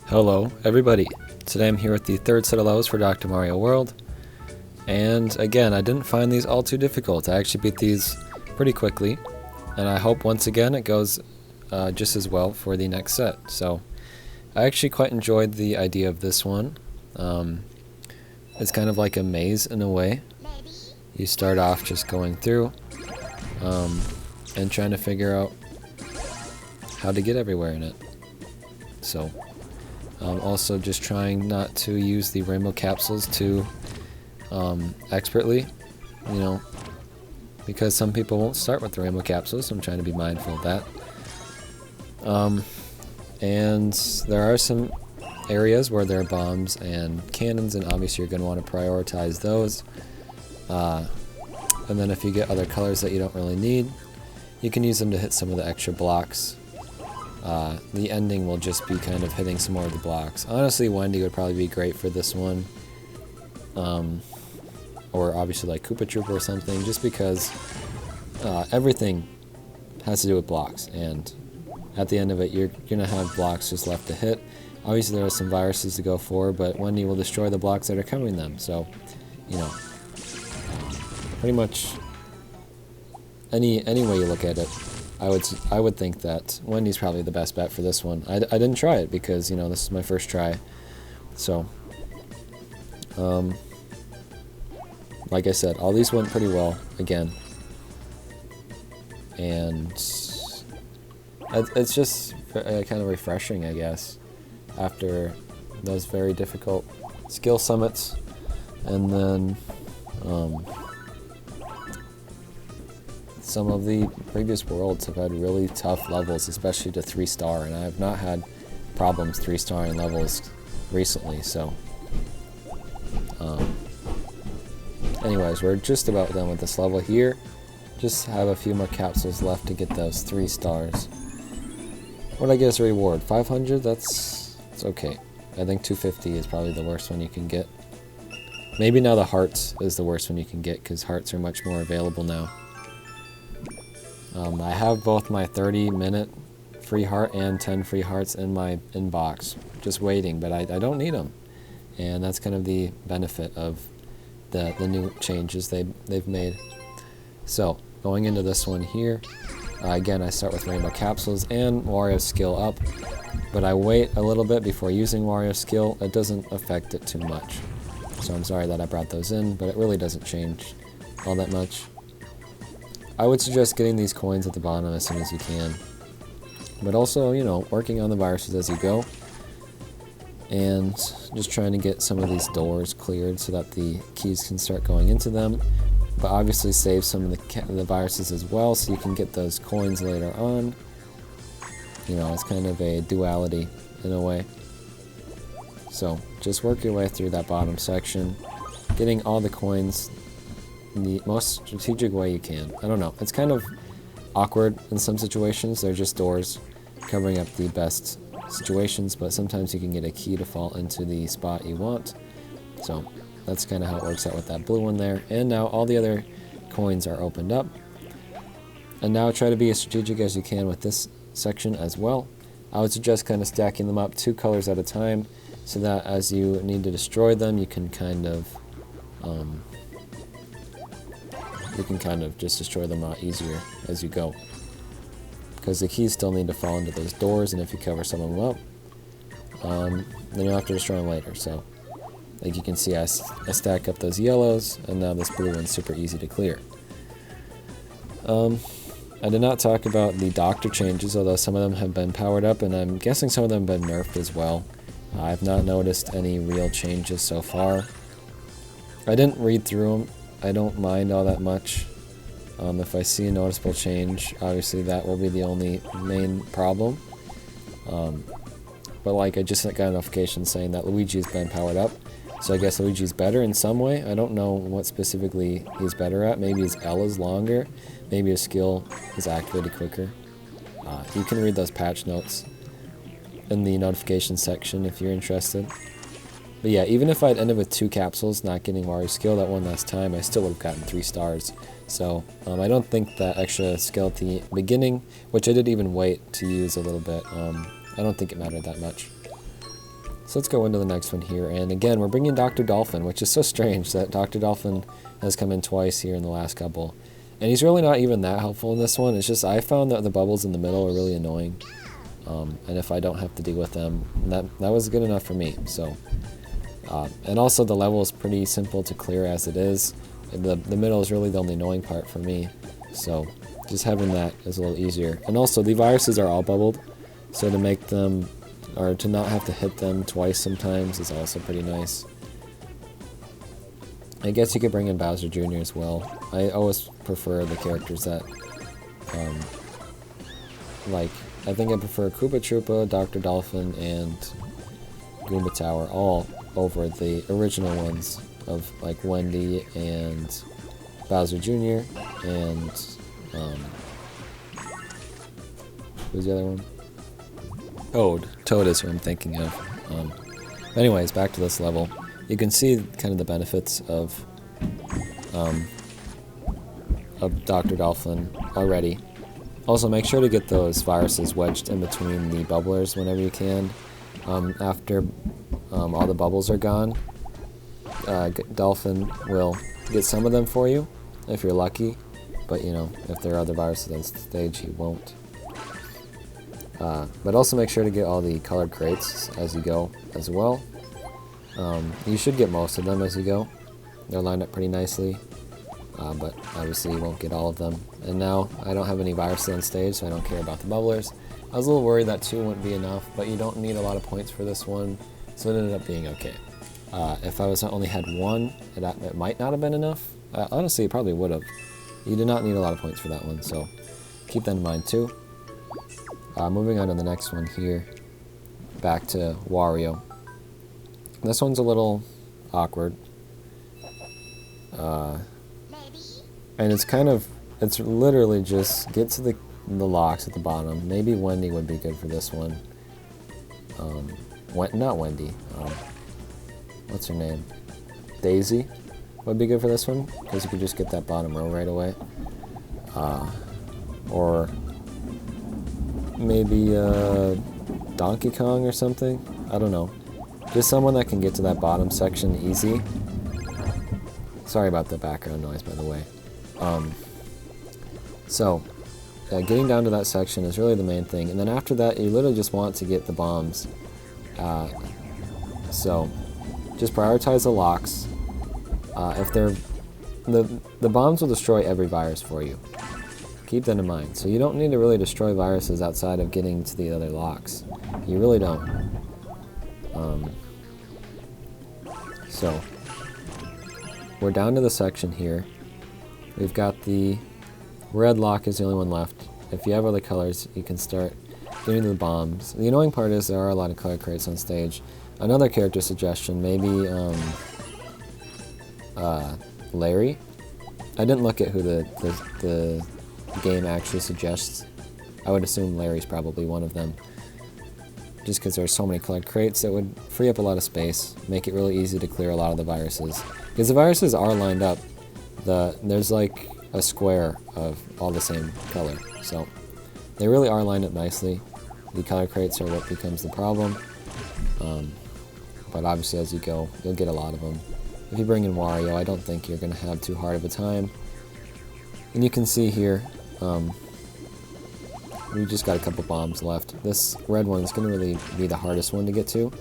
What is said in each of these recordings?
Hello, everybody. Today I'm here with the third set of levels for Dr. Mario World. And again, I didn't find these all too difficult. I actually beat these pretty quickly. And I hope once again it goes just as well for the next set. So I actually quite enjoyed the idea of this one. It's kind of like a maze in a way. You start off just going through and trying to figure out how to get everywhere in it. So also just trying not to use the rainbow capsules too expertly, you know, because some people won't start with the rainbow capsules, so I'm trying to be mindful of that. And there are some areas where there are bombs and cannons, and obviously you're going to want to prioritize those. And then if you get other colors that you don't really need, you can use them to hit some of the extra blocks. The ending will just be kind of hitting some more of the blocks. Honestly, Wendy would probably be great for this one. Or obviously like Koopa Troopa or something, just because everything has to do with blocks. And at the end of it, you're going to have blocks just left to hit. Obviously there are some viruses to go for, but Wendy will destroy the blocks that are covering them. So, you know, pretty much any way you look at it, I would think that Wendy's probably the best bet for this one. I didn't try it because, you know, this is my first try. So, like I said, all these went pretty well again. And it's just kind of refreshing, I guess, after those very difficult skill summits. And then some of the previous worlds have had really tough levels, especially to 3-star, and I have not had problems 3-starring levels recently, so anyways, we're just about done with this level here. Just have a few more capsules left to get those 3 stars. What I get as a reward? 500? It's okay. I think 250 is probably the worst one you can get. Maybe now the hearts is the worst one you can get, because hearts are much more available now. I have both my 30-minute free heart and 10 free hearts in my inbox, just waiting, but I don't need them. And that's kind of the benefit of the new changes they've made. So, going into this one here, again I start with rainbow capsules and Wario's skill up, but I wait a little bit before using Wario's skill. It doesn't affect it too much. So I'm sorry that I brought those in, but it really doesn't change all that much. I would suggest getting these coins at the bottom as soon as you can. But also, you know, working on the viruses as you go. And just trying to get some of these doors cleared so that the keys can start going into them. But obviously save some of the viruses as well so you can get those coins later on. You know, it's kind of a duality in a way. So just work your way through that bottom section, getting all the coins in the most strategic way you can. I don't know, it's kind of awkward in some situations. They're just doors covering up the best situations, but sometimes you can get a key to fall into the spot you want. So that's kind of how it works out with that blue one there. And now all the other coins are opened up. And now try to be as strategic as you can with this section as well. I would suggest kind of stacking them up 2 colors at a time, so that as you need to destroy them, you can kind of just destroy them a lot easier as you go. Because the keys still need to fall into those doors, and if you cover some of them up, then you'll have to destroy them later. So, like you can see, I stack up those yellows, and now this blue one's super easy to clear. I did not talk about the doctor changes, although some of them have been powered up, and I'm guessing some of them have been nerfed as well. I've not noticed any real changes so far. I didn't read through them. I don't mind all that much. If I see a noticeable change, obviously that will be the only main problem. But like I just got a notification saying that Luigi's been powered up. So I guess Luigi's better in some way. I don't know what specifically he's better at. Maybe his L is longer. Maybe his skill is activated quicker. You can read those patch notes in the notification section if you're interested. But yeah, even if I'd ended with 2 capsules, not getting Wario's skill that one last time, I still would have gotten 3 stars. So I don't think that extra skill at the beginning, which I did even wait to use a little bit, I don't think it mattered that much. So let's go into the next one here. And again, we're bringing Dr. Dolphin, which is so strange that Dr. Dolphin has come in twice here in the last couple. And he's really not even that helpful in this one. It's just I found that the bubbles in the middle are really annoying. And if I don't have to deal with them, that was good enough for me. So, and also the level is pretty simple to clear as it is. The middle is really the only annoying part for me. So just having that is a little easier. And also the viruses are all bubbled. So to make them, or to not have to hit them twice sometimes is also pretty nice. I guess you could bring in Bowser Jr. as well. I always prefer the characters that, like, I think I prefer Koopa Troopa, Dr. Dolphin, and Goomba Tower all over the original ones of, like, Wendy and Bowser Jr. and, who's the other one? Toad is who I'm thinking of. Anyways, back to this level. You can see kind of the benefits of Dr. Dolphin already. Also, make sure to get those viruses wedged in between the bubblers whenever you can. After all the bubbles are gone, Dolphin will get some of them for you, if you're lucky. But, you know, if there are other viruses on stage, he won't. But also make sure to get all the colored crates as you go as well. You should get most of them as you go. They're lined up pretty nicely, but obviously you won't get all of them. And now I don't have any viruses on stage, so I don't care about the bubblers. I was a little worried that 2 wouldn't be enough, but you don't need a lot of points for this one, so it ended up being okay. If I only had 1, it might not have been enough. Honestly, it probably would have. You did not need a lot of points for that one, so keep that in mind too. Moving on to the next one here, back to Wario. This one's a little awkward. And it's literally just get to the locks at the bottom. Maybe Wendy would be good for this one. Not Wendy. What's her name? Daisy would be good for this one, because you could just get that bottom row right away. Or maybe Donkey Kong or something. I don't know. Just someone that can get to that bottom section easy. Sorry about the background noise, by the way. Getting down to that section is really the main thing. And then after that, you literally just want to get the bombs. So just prioritize the locks. If they're the bombs will destroy every virus for you. Keep that in mind. So you don't need to really destroy viruses outside of getting to the other locks. You really don't. So we're down to the section here. We've got the red lock is the only one left. If you have other colors, you can start getting to the bombs. The annoying part is there are a lot of color crates on stage. Another character suggestion, maybe Larry. I didn't look at who the game actually suggests. I would assume Larry's probably one of them. Just because there's so many colored crates that would free up a lot of space, make it really easy to clear a lot of the viruses. Because the viruses are lined up. There's like a square of all the same color. So they really are lined up nicely. The color crates are what becomes the problem. But obviously as you go, you'll get a lot of them. If you bring in Wario, I don't think you're going to have too hard of a time. And you can see here, we just got a couple bombs left. This red one is going to really be the hardest one to get to.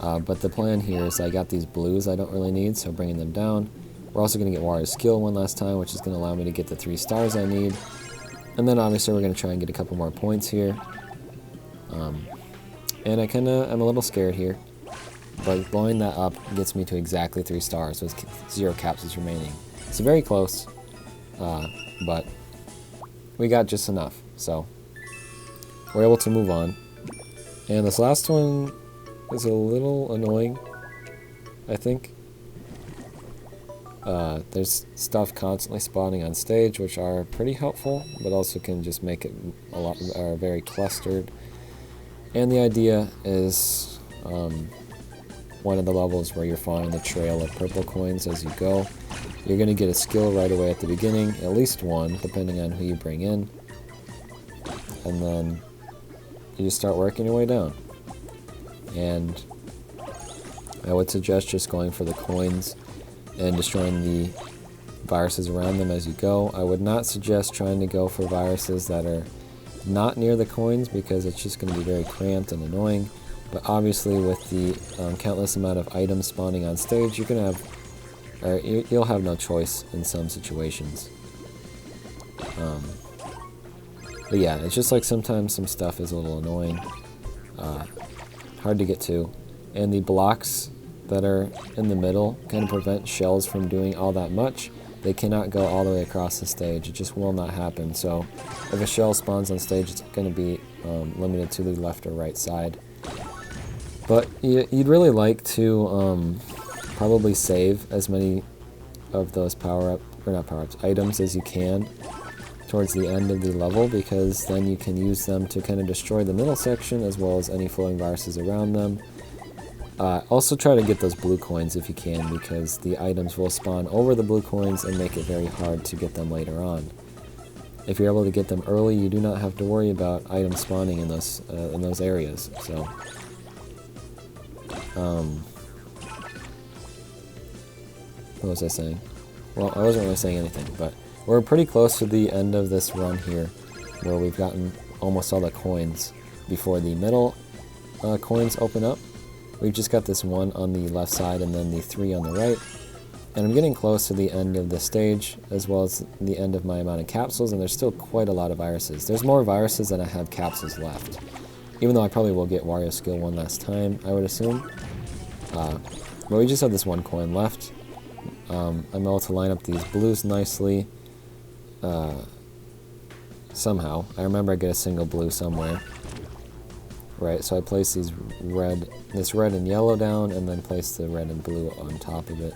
But the plan here is I got these blues I don't really need, so bringing them down. We're also going to get Wario's skill one last time, which is going to allow me to get the 3 stars I need. And then obviously we're going to try and get a couple more points here. And I'm a little scared here. But blowing that up gets me to exactly 3 stars, so it's 0 capsules remaining. It's very close, but we got just enough, so we're able to move on. And this last one is a little annoying, I think. There's stuff constantly spawning on stage, which are pretty helpful, but also can just make it very clustered. And the idea is one of the levels where you're following the trail of purple coins as you go. You're going to get a skill right away at the beginning, at least one, depending on who you bring in. And then you just start working your way down. And I would suggest just going for the coins and destroying the viruses around them as you go. I would not suggest trying to go for viruses that are not near the coins, because it's just going to be very cramped and annoying. But obviously with the countless amount of items spawning on stage, you're going to have, or you'll have no choice in some situations. But yeah, it's just like sometimes some stuff is a little annoying, hard to get to, and the blocks that are in the middle kind of prevent shells from doing all that much. They cannot go all the way across the stage. It just will not happen. So if a shell spawns on stage, it's going to be limited to the left or right side. But you'd really like to probably save as many of those items as you can towards the end of the level, because then you can use them to kind of destroy the middle section as well as any floating viruses around them. Also try to get those blue coins if you can, because the items will spawn over the blue coins and make it very hard to get them later on. If you're able to get them early, you do not have to worry about items spawning in those areas. So, what was I saying? Well, I wasn't really saying anything, but we're pretty close to the end of this run here, where we've gotten almost all the coins before the middle coins open up. We've just got this one on the left side and then the 3 on the right. And I'm getting close to the end of the stage, as well as the end of my amount of capsules, and there's still quite a lot of viruses. There's more viruses than I have capsules left. Even though I probably will get Wario skill one last time, I would assume. But we just have this one coin left. I'm able to line up these blues nicely. Somehow. I remember I get a single blue somewhere. Right, so I place this red and yellow down, and then place the red and blue on top of it.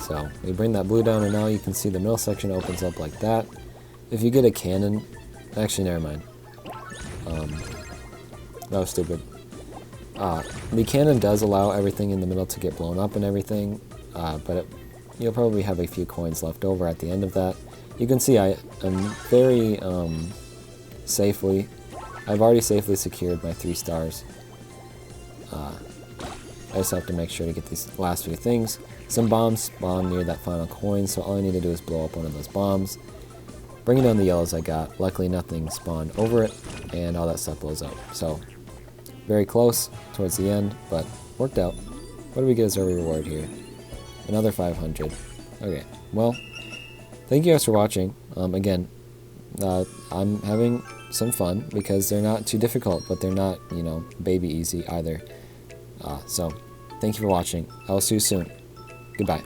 So we bring that blue down, and now you can see the middle section opens up like that. If you get a cannon, actually never mind. That was stupid. The cannon does allow everything in the middle to get blown up and everything, but you'll probably have a few coins left over at the end of that. You can see I am very safely. I've already safely secured my 3 stars. I just have to make sure to get these last few things. Some bombs spawn near that final coin, so all I need to do is blow up one of those bombs. Bringing down the yellows I got. Luckily nothing spawned over it, and all that stuff blows up. So, very close towards the end, but worked out. What do we get as our reward here? Another 500. Okay, well, thank you guys for watching. Again, I'm having some fun because they're not too difficult, but they're not, baby easy either. So, thank you for watching. I will see you soon. Goodbye.